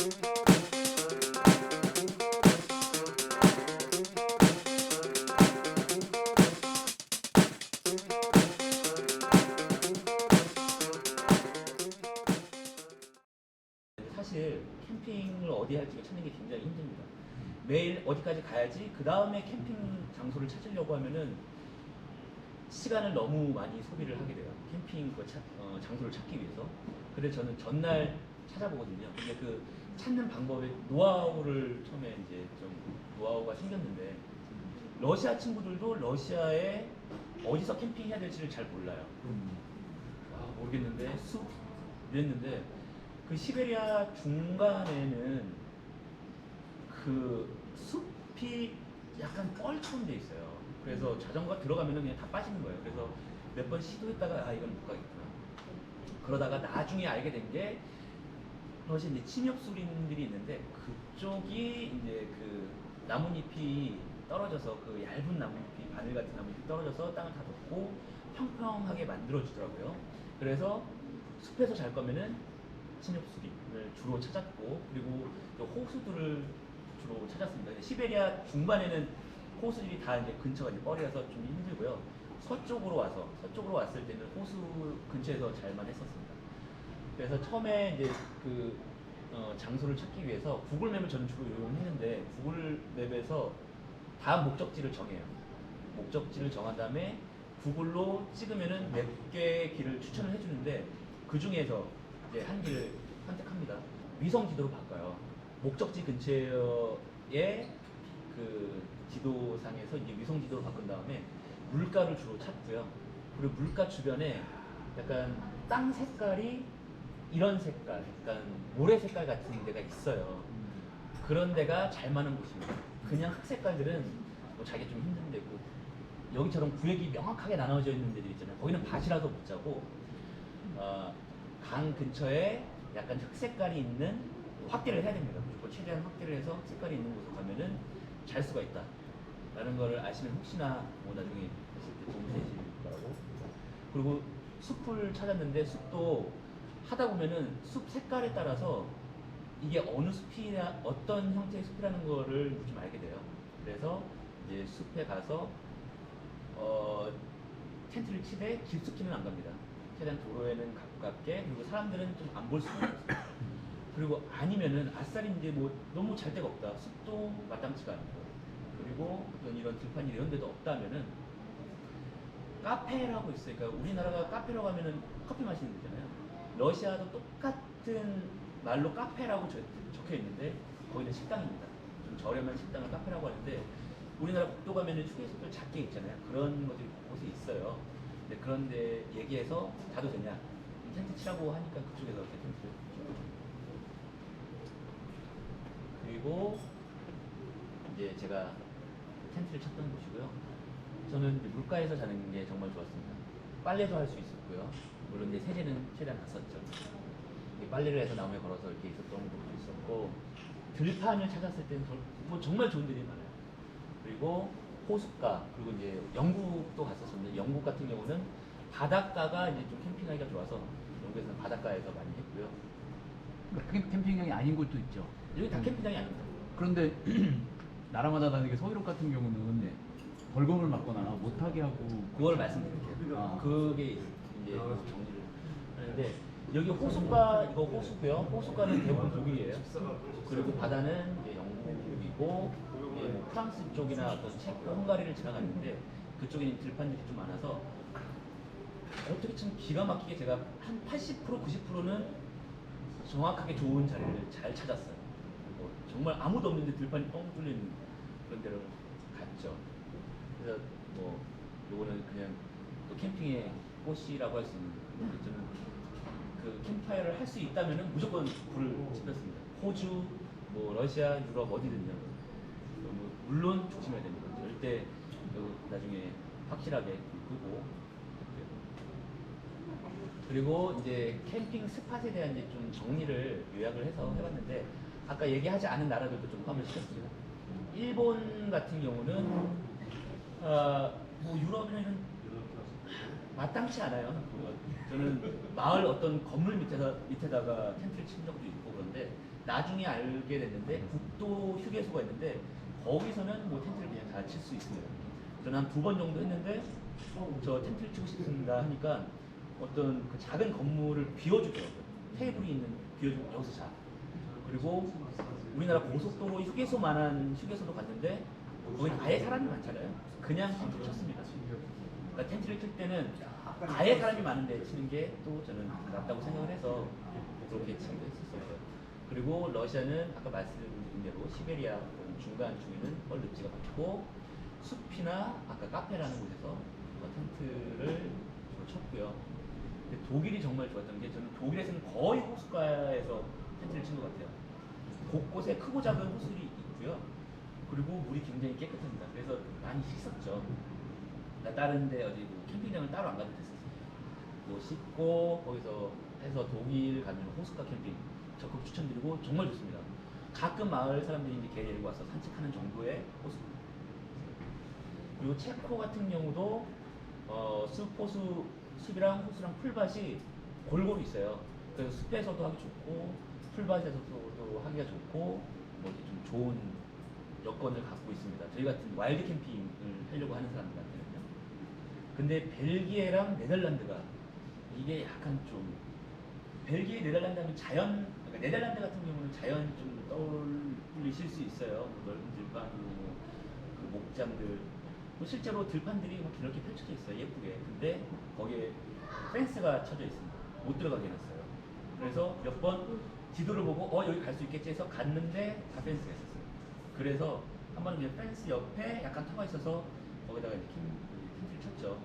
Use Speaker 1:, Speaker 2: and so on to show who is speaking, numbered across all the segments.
Speaker 1: 사실 캠핑을 어디 할지 찾는 게 굉장히 힘듭니다. 매일 어디까지 가야지 그 다음에 캠핑 장소를 찾으려고 하면은 시간을 너무 많이 소비를 하게 돼요. 캠핑 장소를 찾기 위해서. 그래서 저는 전날 찾아보거든요. 근데 그 찾는 방법에 노하우를 처음에 이제 좀 노하우가 생겼는데, 러시아 친구들도 러시아에 어디서 캠핑해야 될지를 잘 몰라요. 모르겠는데 숲 이랬는데, 그 시베리아 중간에는 그 숲이 약간 뻘처럼 돼 있어요. 그래서 자전거 들어가면은 그냥 다 빠지는 거예요. 그래서 몇 번 시도했다가 이건 못 가겠구나. 그러다가 나중에 알게 된 게, 러시아 이제 침엽수린들이 있는데 그쪽이 이제 그 나뭇잎이 떨어져서, 그 얇은 나뭇잎이, 바늘 같은 나뭇잎이 떨어져서 땅을 다 덮고 평평하게 만들어 주더라고요. 그래서 숲에서 잘 거면은 침엽수린을 주로 찾았고, 그리고 호수들을 주로 찾았습니다. 시베리아 중반에는 호수들이 다 이제 근처가 이제 뻘이라서 좀 힘들고요. 서쪽으로 왔을 때는 호수 근처에서 잘만 했었습니다. 그래서 처음에 이제 그 장소를 찾기 위해서 구글맵을 저는 주로 이용했는데, 구글맵에서 다음 목적지를 정해요. 목적지를 정한 다음에 구글로 찍으면은 몇 개의 길을 추천을 해주는데, 그 중에서 이제 한 길을 선택합니다. 위성 지도로 바꿔요. 목적지 근처에 그 지도상에서 이제 위성 지도로 바꾼 다음에 물가를 주로 찾고요. 그리고 물가 주변에 약간 땅 색깔이 이런 색깔, 약간 모래 색깔 같은 데가 있어요. 그런 데가 잘 맞는 곳입니다. 그냥 흑 색깔들은 뭐 자기 좀 힘든 데고, 여기처럼 구역이 명확하게 나눠져 있는 데들 있잖아요. 거기는 밭이라도 못 자고, 강 근처에 약간 흑 색깔이 있는, 확대를 해야 됩니다. 무조건 최대한 확대를 해서 흑 색깔이 있는 곳으로 가면은 잘 수가 있다 라는 걸 아시면 혹시나 뭐 나중에 하실 때 도움이 되실 거라고. 그리고 숲을 찾았는데, 숲도 하다 보면은 숲 색깔에 따라서 이게 어느 숲이나 어떤 형태의 숲이라는 거를 좀 알게 돼요. 그래서 이제 숲에 가서 텐트를 치되 깊숙이는 안 갑니다. 최대한 도로에는 가깝게, 그리고 사람들은 좀 안 볼 수가 있어요. 그리고 아니면은 아싸리 이제 뭐 너무 잘 데가 없다, 숲도 마땅치가 않고, 그리고 어떤 이런 들판 이런 데도 없다면은 카페라고 있어요. 그러니까 우리나라가 카페라고 하면은 커피 마시는 데잖아요. 러시아도 똑같은 말로 카페라고 적혀 있는데, 거기는 식당입니다. 좀 저렴한 식당을 카페라고 하는데, 우리나라 국도 가면은 휴게소들 작게 있잖아요. 그런 것들이 곳에 있어요. 근데 그런데 얘기해서 가도 되냐? 텐트 치라고 하니까 그쪽에서 이렇게 텐트를 치고. 그리고 이제 제가 텐트를 쳤던 곳이고요. 저는 이제 물가에서 자는 게 정말 좋았습니다. 빨래도 할 수 있었고요. 물론 이제 세제는 최대한 다 썼죠. 빨래를 해서 나무에 걸어서 이렇게 있었던 곳도 있었고, 들판을 찾았을 때는 뭐 정말 좋은 데이 많아요. 그리고 호숫가, 그리고 이제 영국도 갔었었는데, 영국 같은 경우는 바닷가가 이제 좀 캠핑하기가 좋아서 영국에서는 바닷가에서 많이 했고요.
Speaker 2: 캠핑장이 아닌 곳도 있죠.
Speaker 1: 여기 다 캠핑장이 아닙니다.
Speaker 2: 그런데 나라마다 다르게 서유럽 같은 경우는 벌금을 맞거나 못하게 하고.
Speaker 1: 그걸 말씀드릴게요.
Speaker 2: 아.
Speaker 1: 그게 이제 정리를 하는데, 여기 호숫가, 이거 호수고요. 호숫가는 대부분 독일이에요. 그리고 바다는 이제 영국이고, 이제 뭐 프랑스 쪽이나 어떤 체코, 헝가리를 지나갔는데, 그쪽에는 들판들이 좀 많아서 어떻게 참 기가 막히게 제가 한 80%, 90%는 정확하게 좋은 자리를 잘 찾았어요. 정말 아무도 없는데 들판이 뻥 뚫린 그런 데로 갔죠. 그래서 뭐 요거는 그냥 또 캠핑의 꽃이라고 할 수 있는, 저는 그 캠프파이어를 할 수 있다면은 무조건 불을 지폈습니다. 호주, 뭐 러시아, 유럽 어디든요. 뭐 물론 조심해야 됩니다. 절대 나중에 확실하게 끄고. 그리고 이제 캠핑 스팟에 대한 이제 좀 정리를 요약을 해서 해봤는데, 아까 얘기하지 않은 나라들도 좀 포함을 시켰습니다. 일본 같은 경우는 뭐 유럽에는 마땅치 않아요. 저는 마을 어떤 건물 밑에다가 텐트를 친 적도 있고, 그런데 나중에 알게 됐는데 국도 휴게소가 있는데 거기서는 뭐 텐트를 그냥 다 칠 수 있습니다. 저는 한 2번 정도 했는데 저 텐트를 치고 싶습니다 하니까 어떤 그 작은 건물을 비워주더라고요. 테이블이 있는 비워주고 여기서 자. 그리고 우리나라 고속도로 휴게소만한 휴게소도 갔는데 거기 아예 사람이 많잖아요. 그냥 텐트를 쳤습니다. 그러니까 텐트를 칠 때는 아예 사람이 많은데 치는 게 또 저는 낫다고 생각을 해서 그렇게 치기도 했었어요. 그리고 러시아는 아까 말씀드린 대로 시베리아 중간 중에는 뻘늪지가 많고 숲이나 아까 카페라는 곳에서 텐트를 주로 쳤고요. 근데 독일이 정말 좋았던 게 저는 독일에서는 거의 호숫가에서 텐트를 친 것 같아요. 곳곳에 크고 작은 호술이 있고요. 그리고 물이 굉장히 깨끗합니다. 그래서 많이 씻었죠. 나 다른 데 어디 뭐 캠핑장을 따로 안 가도 됐었어요. 뭐 씻고 거기서 해서 독일 가면 호숫가 캠핑 적극 추천드리고 정말 좋습니다. 가끔 마을 사람들이 이제 개 데리고 와서 산책하는 정도의 호수. 그리고 체코 같은 경우도 숲, 호수, 숲이랑 호수랑 풀밭이 골고루 있어요. 그래서 숲에서도 하기 좋고 풀밭에서도 하기가 좋고 뭐 이렇게 좀 좋은 여건을 갖고 있습니다. 저희 같은 와일드 캠핑을 하려고 하는 사람들한테는요. 근데 벨기에랑 네덜란드가 이게 약간 좀 벨기에, 네덜란드 하면 자연, 그러니까 네덜란드 같은 경우는 자연 좀 떠올리실 수 있어요. 뭐 넓은 들판, 그 목장들, 뭐 실제로 들판들이 막 이렇게 펼쳐져 있어요. 예쁘게. 근데 거기에 펜스가 쳐져 있습니다. 못 들어가게 해놨어요. 그래서 몇 번 지도를 보고 여기 갈 수 있겠지 해서 갔는데 다 펜스가 있었어요. 그래서 한 번은 그냥 펜스 옆에 약간 터가 있어서 거기다가 이렇게 텐트를 쳤죠.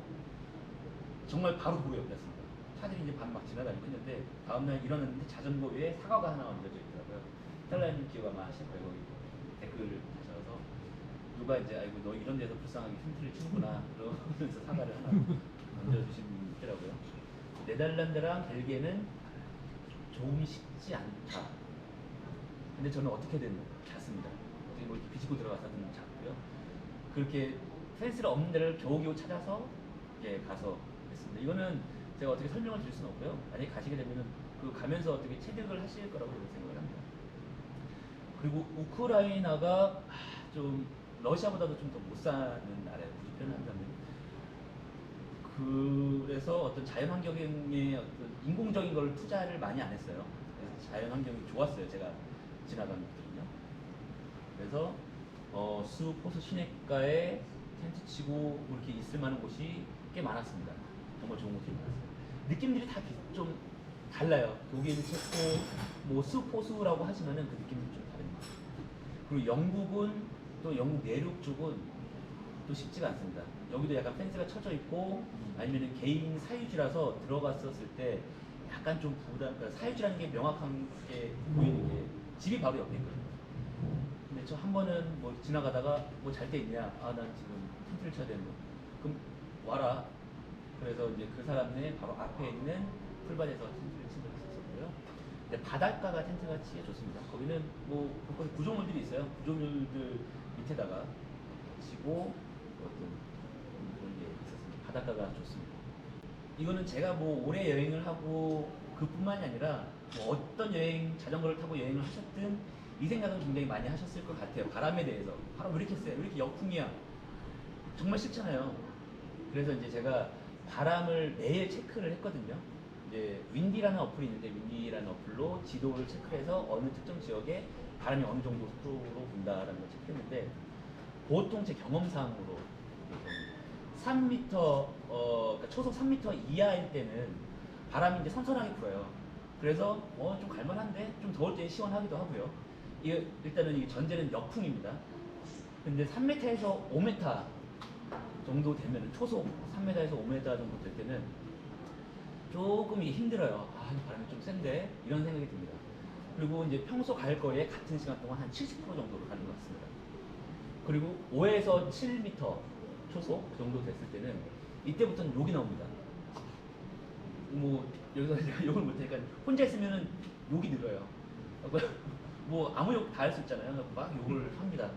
Speaker 1: 정말 바로 도로 옆이었습니다. 차들이 이제 반 막 지나다니고 했는데 다음날 일어났는데 자전거 위에 사과가 하나 얹어져 있더라고요. 텔라님 기억 아마 하실 거예요. 거기 댓글 하셔서 누가 이제 아이고 너 이런 데서 불쌍하게 텐트를 치는구나 그러면서 사과를 하나 얹어주신 분이 있더라고요. 네덜란드랑 벨기에는 조금 쉽지 않다. 근데 저는 어떻게든 잤습니다. 어떻게 뭐 이렇게 비집고 들어가서든 잤고요. 그렇게 펜스를 없는 데를 겨우겨우 찾아서 이렇게 가서 했습니다. 이거는 제가 어떻게 설명을 드릴 수는 없고요. 만약에 가시게 되면은 그 가면서 어떻게 체득을 하실 거라고 생각을 합니다. 그리고 우크라이나가 좀 러시아보다도 좀 더 못 사는 나라예요. 굳이 표현한다면. 그래서 어떤 자연 환경에 어떤 인공적인 걸 투자를 많이 안 했어요. 그래서 자연 환경이 좋았어요. 제가 지나간 곳들은요. 그래서 숲, 호수, 시냇가에 텐트 치고 뭐 이렇게 있을 만한 곳이 꽤 많았습니다. 정말 좋은 곳이 많았어요. 느낌들이 다 좀 달라요. 독일, 체코, 뭐 숲, 호수라고 하시면은 그 느낌이 좀 다릅니다. 그리고 영국은 또 영국 내륙 쪽은 또 쉽지가 않습니다. 여기도 약간 펜스가 쳐져 있고 아니면은 개인 사유지라서 들어갔었을 때 약간 좀 부담, 그러니까 사유지라는 게 명확하게 보이는 게 집이 바로 옆에 있거든요. 근데 저 한 번은 뭐 지나가다가 뭐 잘 때 있냐? 아, 난 지금 텐트를 쳐야 되는 거. 그럼 와라. 그래서 이제 그 사람네 바로 앞에 있는 풀밭에서 텐트를 친 적이 있었고요. 근데 바닷가가 텐트가 치기 좋습니다. 거기는 뭐 곳곳에 구조물들이 있어요. 구조물들 밑에다가 치고 어떤 그런 게 있었습니다. 바닷가가 좋습니다. 이거는 제가 뭐 오래 여행을 하고 그뿐만이 아니라 뭐 어떤 여행, 자전거를 타고 여행을 하셨든 이 생각은 굉장히 많이 하셨을 것 같아요. 바람에 대해서. 바람 왜 이렇게 세? 왜 이렇게 역풍이야? 정말 싫잖아요. 그래서 이제 제가 바람을 매일 체크를 했거든요. 이제 윈디라는 어플이 있는데 윈디라는 어플로 지도를 체크해서 어느 특정 지역에 바람이 어느 정도 속도로 분다라는 걸 체크했는데 보통 제 경험상으로 3m, 그러니까 초속 3m 이하일 때는 바람이 이제 선선하게 불어요. 그래서 좀 갈만한데 좀 더울 때 시원하기도 하고요. 이게 일단은 이 전제는 역풍입니다. 근데 3m에서 5m 정도 되면 초속 3m에서 5m 정도 될 때는 조금 이게 힘들어요. 아, 이 바람이 좀 센데 이런 생각이 듭니다. 그리고 이제 평소 갈 거리에 같은 시간 동안 한 70% 정도로 가는 것 같습니다. 그리고 5에서 7m 초속 정도 됐을 때는 이때부터는 욕이 나옵니다. 뭐 여기서 제가 욕을 못하니까 혼자 있으면은 욕이 늘어요. 뭐 아무 욕 다 할 수 있잖아요. 막 욕을 합니다.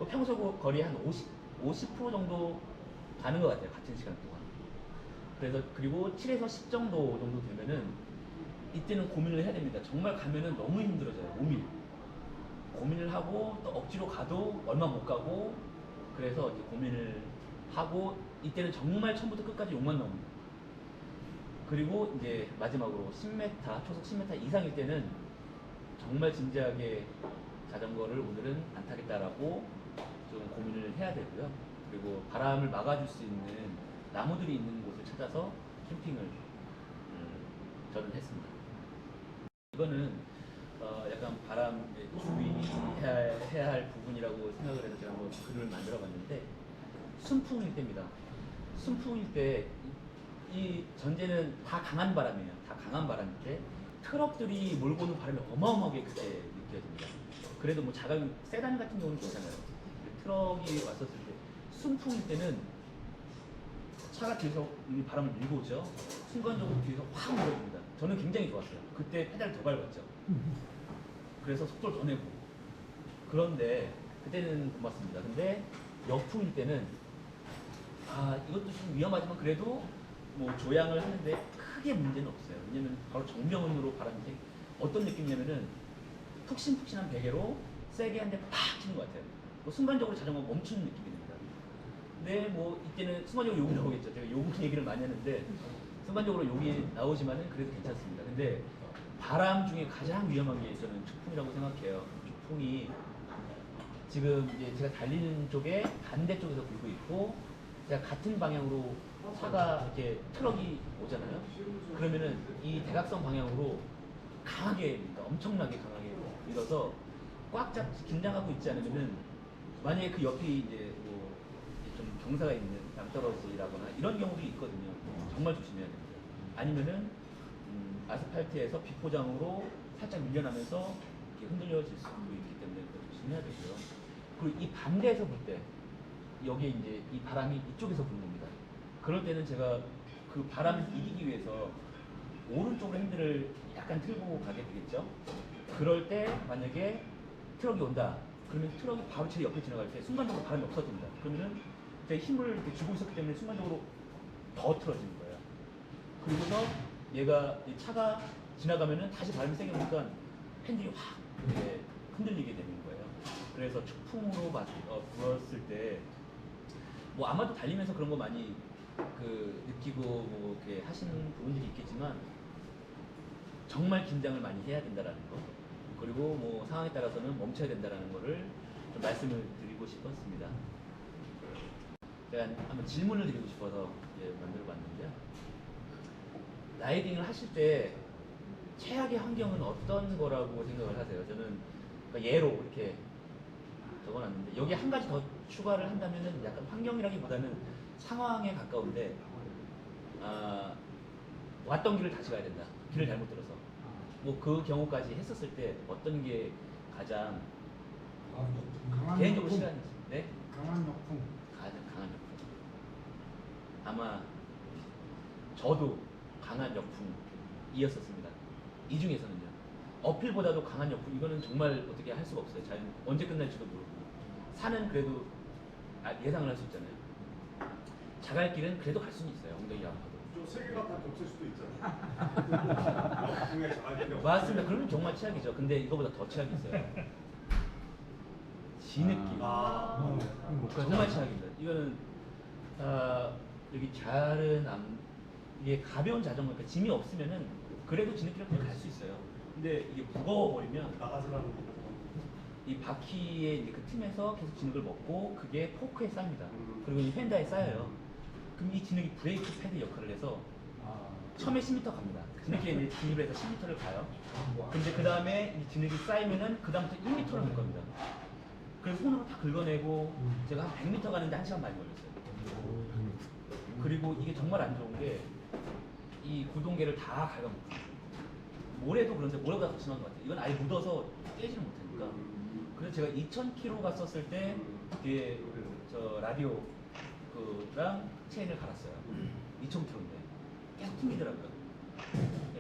Speaker 1: 평소 거리 한 50% 정도 가는 것 같아요. 같은 시간 동안. 그래서 그리고 7에서 10 정도 되면은 이때는 고민을 해야 됩니다. 정말 가면은 너무 힘들어져요. 몸이. 하고 또 억지로 가도 얼마 못 가고 그래서 이제 고민을 하고 이때는 정말 처음부터 끝까지 욕만 나옵니다. 그리고 이제 마지막으로 10m, 초속 10m 이상일 때는 정말 진지하게 자전거를 오늘은 안 타겠다라고 좀 고민을 해야 되고요. 그리고 바람을 막아줄 수 있는 나무들이 있는 곳을 찾아서 캠핑을 저는 했습니다. 이거는 약간 바람에 주의해야 할 부분이라고 생각을 해서 제가 한번 글을 만들어 봤는데 순풍일 때입니다. 순풍일 때 이 전제는 다 강한 바람이에요. 다 강한 바람인데 트럭들이 몰고 오는 바람이 어마어마하게 크게 느껴집니다. 그래도 뭐 작은 세단 같은 경우는 괜찮아요. 트럭이 왔었을 때 순풍일 때는 차가 뒤에서 이 바람을 밀고 오죠. 순간적으로 뒤에서 확 밀어줍니다. 저는 굉장히 좋았어요. 그때 페달을 더 밟았죠. 그래서 속도를 더 내고. 그런데 그때는 고맙습니다. 근데 역풍일 때는 이것도 좀 위험하지만 그래도 뭐 조향을 하는데 크게 문제는 없어요. 왜냐면 바로 정면으로 바람이 어떤 느낌이냐면은 푹신푹신한 베개로 세게 한 대 팍 치는 것 같아요. 뭐 순간적으로 자전거가 멈추는 느낌이 듭니다. 근데 뭐 이때는 순간적으로 욕이 나오겠죠. 제가 욕 얘기를 많이 하는데 순간적으로 욕이 나오지만은 그래도 괜찮습니다. 근데 바람 중에 가장 위험한 게 저는 축풍이라고 생각해요. 축풍이 지금 이제 제가 달리는 쪽에 반대쪽에서 불고 있고 제가 같은 방향으로 차가 이렇게 트럭이 오잖아요. 그러면은 이 대각선 방향으로 강하게 엄청나게 강하게 밀어서 꽉 긴장하고 있지 않으면은 만약에 그 옆이 이제 뭐 좀 경사가 있는 낭떠러지라거나 이런 경우도 있거든요. 정말 조심해야 됩니다. 아니면은 아스팔트에서 비포장으로 살짝 밀려나면서 이렇게 흔들려질 수도 있기 때문에 그것도 조심해야 되고요. 그리고 이 반대에서 볼 때 여기에 이제 이 바람이 이쪽에서 부는 겁니다. 그럴 때는 제가 그 바람을 이기기 위해서 오른쪽으로 핸들을 약간 틀고 가게 되겠죠. 그럴 때 만약에 트럭이 온다. 그러면 트럭이 바로 제 옆에 지나갈 때 순간적으로 바람이 없어집니다. 그러면은 제가 힘을 이렇게 주고 있었기 때문에 순간적으로 더 틀어지는 거예요. 그리고서 얘가 이 차가 지나가면은 다시 바람이 세게 오니까 핸들이 확 이렇게 흔들리게 되는 거예요. 그래서 축풍으로 불었을 때 뭐 아마도 달리면서 그런 거 많이 느끼고 뭐 이렇게 하시는 부분들이 있겠지만 정말 긴장을 많이 해야 된다라는 거 그리고 뭐 상황에 따라서는 멈춰야 된다라는 거를 좀 말씀을 드리고 싶었습니다. 제가 한번 질문을 드리고 싶어서 만들어 봤는데요. 라이딩을 하실 때 최악의 환경은 어떤 거라고 생각을 하세요? 저는 그러니까 예로 이렇게 적어놨는데 여기 한 가지 더 추가를 한다면은 약간 환경이라기보다는 상황에 가까운데 왔던 길을 다시 가야 된다. 길을 잘못 들어서 뭐 그 경우까지 했었을 때 어떤 게 가장
Speaker 3: 강한
Speaker 1: 개인적으로
Speaker 3: 역풍.
Speaker 1: 시간이 네?
Speaker 3: 강한 역풍.
Speaker 1: 가장 강한 역풍. 아마 저도 강한 역풍이었었습니다. 이 중에서는요. 어필보다도 강한 역풍 이거는 정말 어떻게 할 수가 없어요. 자연 언제 끝날지도 모르고 산은 그래도 예상을 할 수 있잖아요. 자갈길은 그래도 갈 수는 있어요. 엉덩이 아파도.
Speaker 4: 세 개가 다 겹칠 수도 있잖아. 중에 자갈길이
Speaker 1: 맞습니다. 그러면 정말 최악이죠. 근데 이거보다 더 최악이 있어요. 진흙길.
Speaker 2: 못 가죠?
Speaker 1: 정말 최악입니다. 이거는 여기 잘은 이게 가벼운 자전거, 그러니까 짐이 없으면은 그래도 진흙길을 그냥 갈 수 있어요. 근데 이게 무거워버리면
Speaker 4: 나가서라는 거.
Speaker 1: 이 바퀴의 이제 그 틈에서 계속 진흙을 먹고 그게 포크에 쌓입니다. 그리고 이 휀다에 쌓여요. 그럼 이 진흙이 브레이크 패드 역할을 해서 처음에 10m 갑니다. 진흙에 이제 진입을 해서 10m를 가요. 근데 그 다음에 이 진흙이 쌓이면은 그 다음부터 1m를 갈 겁니다. 그래서 손으로 다 긁어내고 제가 한 100m 가는데 1시간 많이 걸렸어요. 그리고 이게 정말 안 좋은 게 이 구동계를 다 갉아먹고 모래도 그런데 모래가 더 심한 것 같아요. 이건 아예 묻어서 떼지는 못하니까. 그래서 제가 2000km 갔었을 때 뒤에 저 라디오 랑 체인을 갈았어요. 2000km인데 계속 튕기더라고요.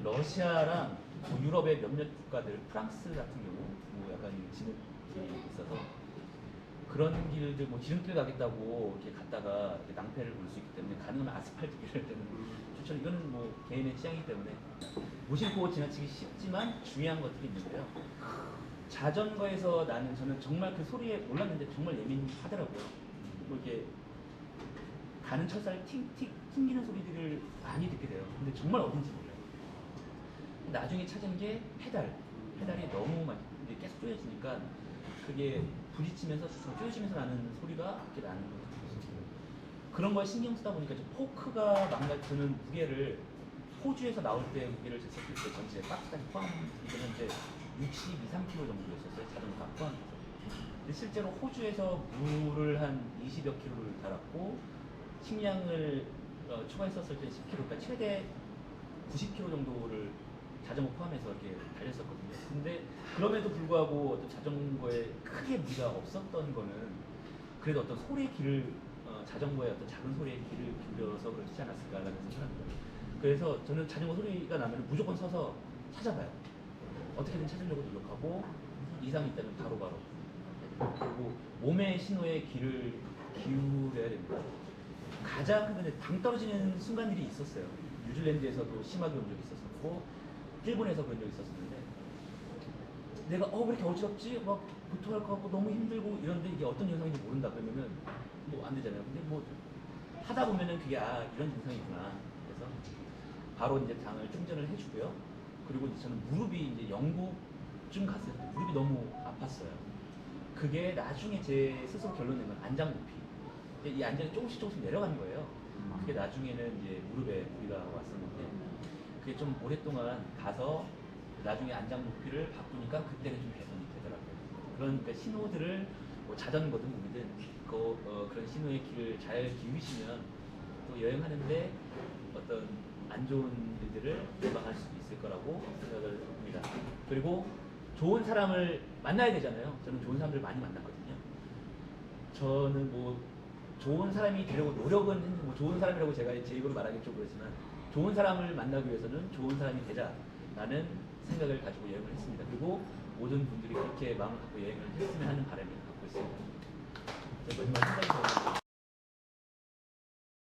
Speaker 1: 러시아랑 뭐 유럽의 몇몇 국가들, 프랑스 같은 경우 뭐 약간 진흙길이 있어서 그런 길들 뭐 지름길 가겠다고 이렇게 갔다가 이렇게 낭패를 볼 수 있기 때문에 가능하면 아스팔트 길을 때는 추천. 이거는 뭐 개인의 취향이기 때문에 무심코 지나치기 쉽지만 중요한 것들이 있는데요. 자전거에서 나는 저는 정말 그 소리에 몰랐는데 정말 예민하더라고요. 뭐 이렇게 가는 철사를 팅팅 튕기는 소리들을 많이 듣게 돼요. 근데 정말 어딘지 몰라요. 나중에 찾은 게 페달이 너무 많이 이제 계속 조여지니까 그게 부딪히면서 조여지면서 나는 소리가 그렇게 나는 거죠. 그런 걸 신경 쓰다 보니까 저 포크가 망가뜨는 무게를 호주에서 나올 때 무게를 쟀을 때 전체 박스까지 포함이긴 한데 62, 3kg 정도였었어요. 자전거 포함해서. 근데 실제로 호주에서 물을 한 20여 킬로를 달았고 식량을 추가했었을 때 10kg, 그러니까 최대 90kg 정도를 자전거 포함해서 이렇게 달렸었거든요. 근데 그럼에도 불구하고 어떤 자전거에 크게 무리가 없었던 거는 그래도 어떤 소리의 길을 자전거의 어떤 작은 소리의 길을 기울여서 그렇지 않았을까라는 생각합니다. 그래서 저는 자전거 소리가 나면 무조건 서서 찾아봐요. 어떻게든 찾으려고 노력하고 이상이 있다면 바로바로. 그리고 몸의 신호에 귀를 기울여야 됩니다. 가장 근데 당 떨어지는 순간들이 있었어요. 뉴질랜드에서도 심하게 온 적이 있었었고 일본에서 그런 적이 있었었는데 내가 왜 이렇게 어지럽지? 막 구토할 것 같고 너무 힘들고 이런데 이게 어떤 증상인지 모른다 그러면은 뭐 안 되잖아요. 근데 뭐 하다 보면은 그게 이런 증상이구나. 그래서 바로 이제 당을 충전을 해주고요. 그리고 이제 저는 무릎이 이제 영국쯤 갔을 때 무릎이 너무 아팠어요. 그게 나중에 제 스스로 결론 내면 안장 높이. 이 안장이 조금씩 내려가는 거예요. 그게 나중에는 이제 무릎에 무리가 왔었는데 그게 좀 오랫동안 가서 나중에 안장 높이를 바꾸니까 그때는 좀 개선이 되더라고요. 그러니까 신호들을 뭐 자전거든 뭐든 그런 신호의 길을 잘 기우시면 또 여행하는데 어떤 안 좋은 일들을 예방할 수 있을 거라고 생각을 합니다. 그리고 좋은 사람을 만나야 되잖아요. 저는 좋은 사람들 많이 만났거든요. 저는 뭐 좋은 사람이 되려고 노력은 했는데 뭐 좋은 사람이라고 제가 제 입으로 말하기 좀 그렇지만 좋은 사람을 만나기 위해서는 좋은 사람이 되자라는 생각을 가지고 여행을 했습니다. 그리고 모든 분들이 그렇게 마음을 갖고 여행을 했으면 하는 바람을 갖고 있습니다. 마지막 생각이